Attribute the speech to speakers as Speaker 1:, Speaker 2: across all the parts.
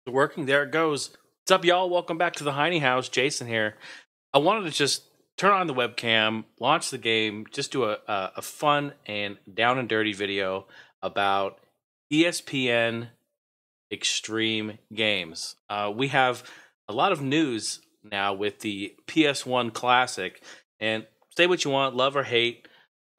Speaker 1: Working, there it goes. What's up, y'all? Welcome back to the Heiny House. Jason here. I wanted to just turn on the webcam, launch the game, just do a fun and down and dirty video about ESPN Extreme Games. We have a lot of news now with the PS1 Classic, and say what you want, love or hate.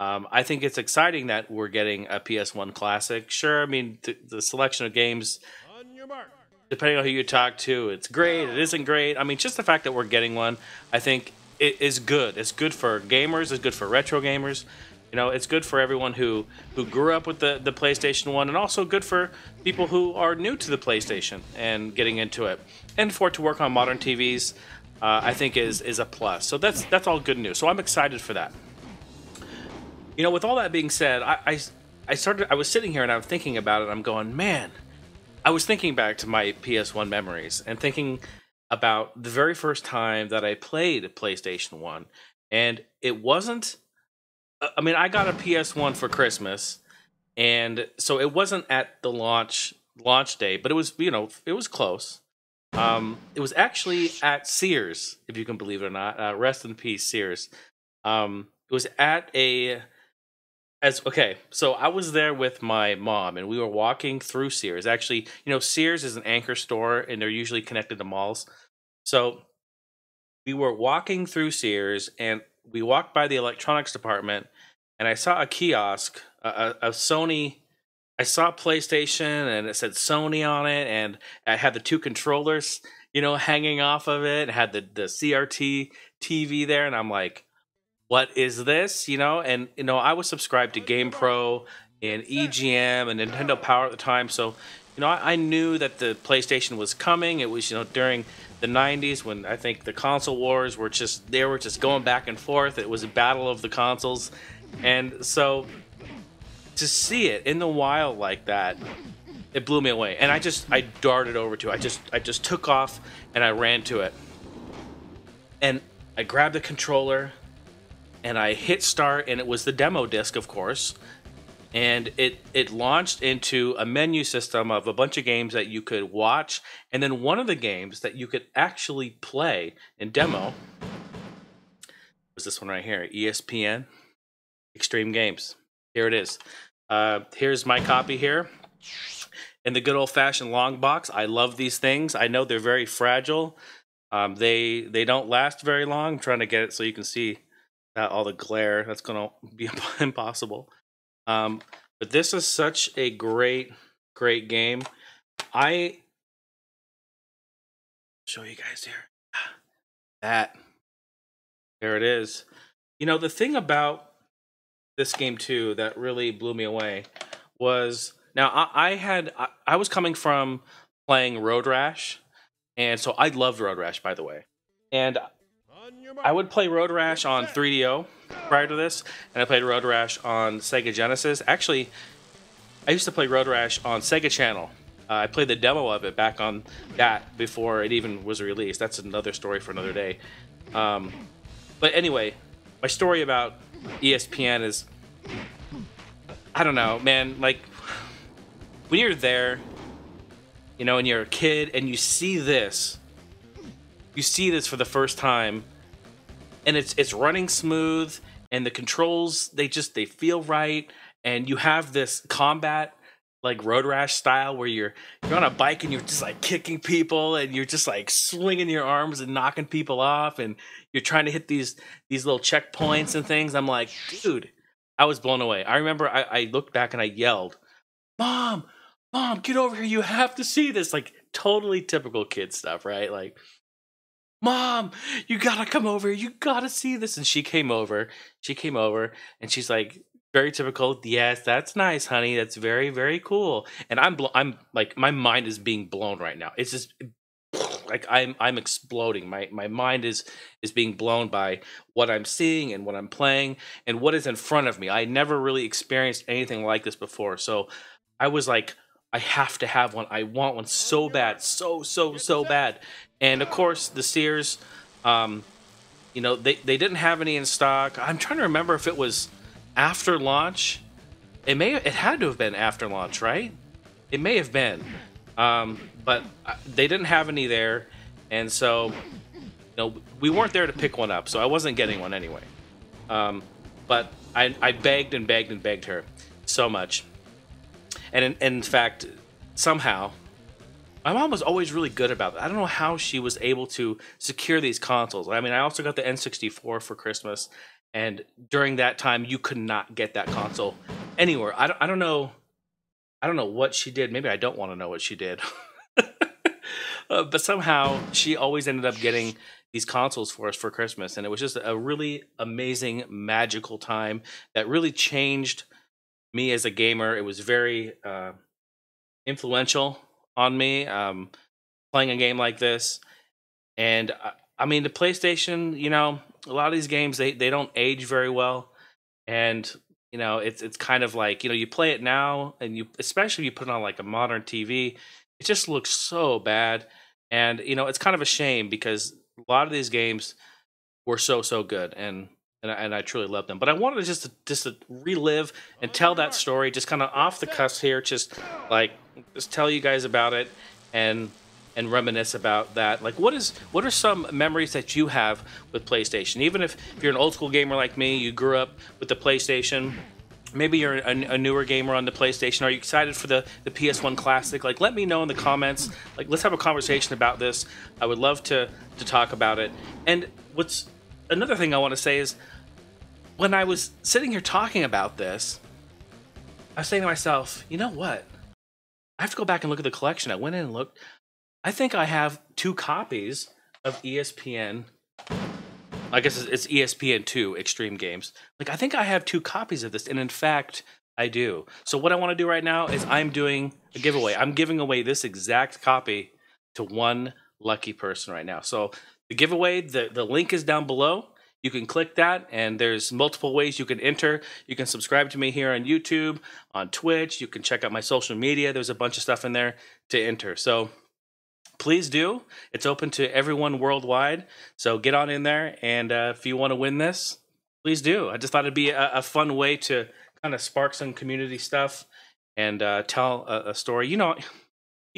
Speaker 1: I think it's exciting that we're getting a PS1 Classic. Sure, I mean, the selection of games,
Speaker 2: On your mark.
Speaker 1: depending on who you talk to, it's great, it isn't great. I mean, just the fact that we're getting one, I think it is good. It's good for gamers, it's good for retro gamers. You know, it's good for everyone who grew up with the PlayStation 1, and also good for people who are new to the PlayStation and getting into it. And for it to work on modern TVs, I think is a plus. So that's all good news. So I'm excited for that. You know, with all that being said, I was sitting here and I'm thinking about it. I'm going, man, I was thinking back to my PS1 memories and thinking about the very first time that I played PlayStation 1. And it wasn't, I mean, I got a PS1 for Christmas, and so it wasn't at the launch day, but it was, you know, it was close. It was actually at Sears, if you can believe it or not. Rest in peace, Sears. It was at so I was there with my mom, and we were walking through Sears. Actually, you know, Sears is an anchor store, and they're usually connected to malls. So we were walking through Sears, and we walked by the electronics department, and I saw a kiosk, a Sony. I saw PlayStation, and it said Sony on it, and I had the two controllers, you know, hanging off of it. It had the CRT TV there, and I'm like, what is this? You know, and you know, I was subscribed to GamePro and EGM and Nintendo Power at the time, so you know, I knew that the PlayStation was coming. It was, you know, during the 90s when I think the console wars were just going back and forth. It was a battle of the consoles, and so to see it in the wild like that, it blew me away. And I darted over to it. I just took off and I ran to it, and I grabbed the controller and I hit start, and it was the demo disc, of course, and it launched into a menu system of a bunch of games that you could watch, and then one of the games that you could actually play in demo was this one right here, ESPN Extreme Games. Here it is. Here's my copy here in the good old-fashioned long box. I love these things. I know they're very fragile. They don't last very long. I'm trying to get it so you can see all the glare. That's going to be impossible. But this is such a great game. I show you guys here. There it is. You know, the thing about this game too that really blew me away was, now I was coming from playing Road Rash, and so I loved Road Rash, by the way. And I would play Road Rash on 3DO prior to this, and I played Road Rash on Sega Genesis. Actually, I used to play Road Rash on Sega Channel. I played the demo of it back on that before it even was released. That's another story for another day. But anyway, my story about ESPN is, I don't know, man, like, when you're there, you know, and you're a kid, and you see this for the first time, and it's running smooth, and the controls, they feel right, and you have this combat like Road Rash style where you're on a bike and you're just like kicking people, and you're just like swinging your arms and knocking people off, and you're trying to hit these little checkpoints and things. I'm like, dude, I was blown away. I remember I looked back and I yelled, Mom, get over here, you have to see this. Like, totally typical kid stuff, right? Like, Mom, you gotta come over. You gotta see this. And she came over, and she's like, very typical. Yes, that's nice, honey. That's very, very cool. And I'm like, my mind is being blown right now. It's just like I'm exploding. My mind is being blown by what I'm seeing and what I'm playing and what is in front of me. I never really experienced anything like this before. So I was like, I have to have one. I want one so bad, so bad. And of course, the Sears, you know, they didn't have any in stock. I'm trying to remember if it was after launch. It had to have been after launch, right? It may have been. But they didn't have any there, and so we weren't there to pick one up, so I wasn't getting one anyway. But I begged and begged and begged her so much, and in fact, somehow. My mom was always really good about it. I don't know how she was able to secure these consoles. I mean, I also got the N64 for Christmas, and during that time, you could not get that console anywhere. I don't know. I don't know what she did. Maybe I don't want to know what she did. But somehow she always ended up getting these consoles for us for Christmas, and it was just a really amazing, magical time that really changed me as a gamer. It was very influential on me, playing a game like this. And I mean, the PlayStation, a lot of these games, they don't age very well. And, it's kind of like, you play it now, and especially if you put it on like a modern TV, it just looks so bad. And, it's kind of a shame because a lot of these games were so good. And I truly love them. But I wanted to just to relive and tell that story, just kind of off the cuff here, just tell you guys about it and reminisce about that. Like, what are some memories that you have with PlayStation? Even if you're an old school gamer like me, you grew up with the PlayStation. Maybe you're a newer gamer on the PlayStation. Are you excited for the PS1 Classic? Like, let me know in the comments. Like, let's have a conversation about this. I would love to talk about it. And another thing I want to say is, when I was sitting here talking about this, I was saying to myself, you know what? I have to go back and look at the collection. I went in and looked. I think I have 2 copies of ESPN. I guess it's ESPN 2 Extreme Games. Like, I think I have 2 copies of this, and in fact, I do. So what I want to do right now is I'm doing a giveaway. I'm giving away this exact copy to one lucky person right now. So the giveaway, the link is down below. You can click that, and there's multiple ways you can enter. You can subscribe to me here on YouTube, on Twitch. You can check out my social media. There's a bunch of stuff in there to enter. So please do. It's open to everyone worldwide. So get on in there, and if you want to win this, please do. I just thought it'd be a fun way to kind of spark some community stuff and tell a story. You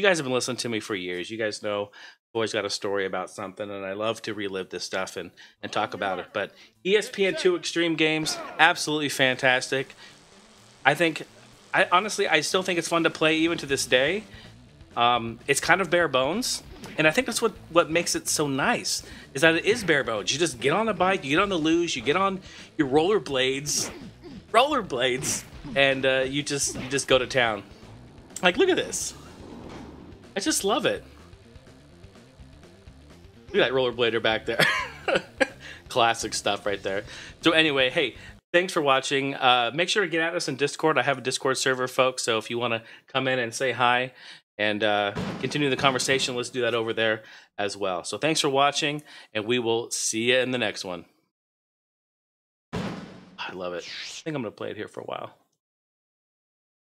Speaker 1: guys have been listening to me for years. You guys know I've always got a story about something, and I love to relive this stuff and talk about it. But ESPN 2 Extreme Games, absolutely fantastic. Honestly, I still think it's fun to play even to this day. It's kind of bare bones, and I think that's what makes it so nice, is that it is bare bones. You just get on the bike, you get on the luge, you get on your rollerblades, and you just go to town. Like, look at this. I just love it. Look at that rollerblader back there. Classic stuff right there. So anyway, hey, thanks for watching. Make sure to get at us in Discord. I have a Discord server, folks, so if you want to come in and say hi and continue the conversation, let's do that over there as well. So thanks for watching, and we will see you in the next one. I love it. I think I'm going to play it here for a while.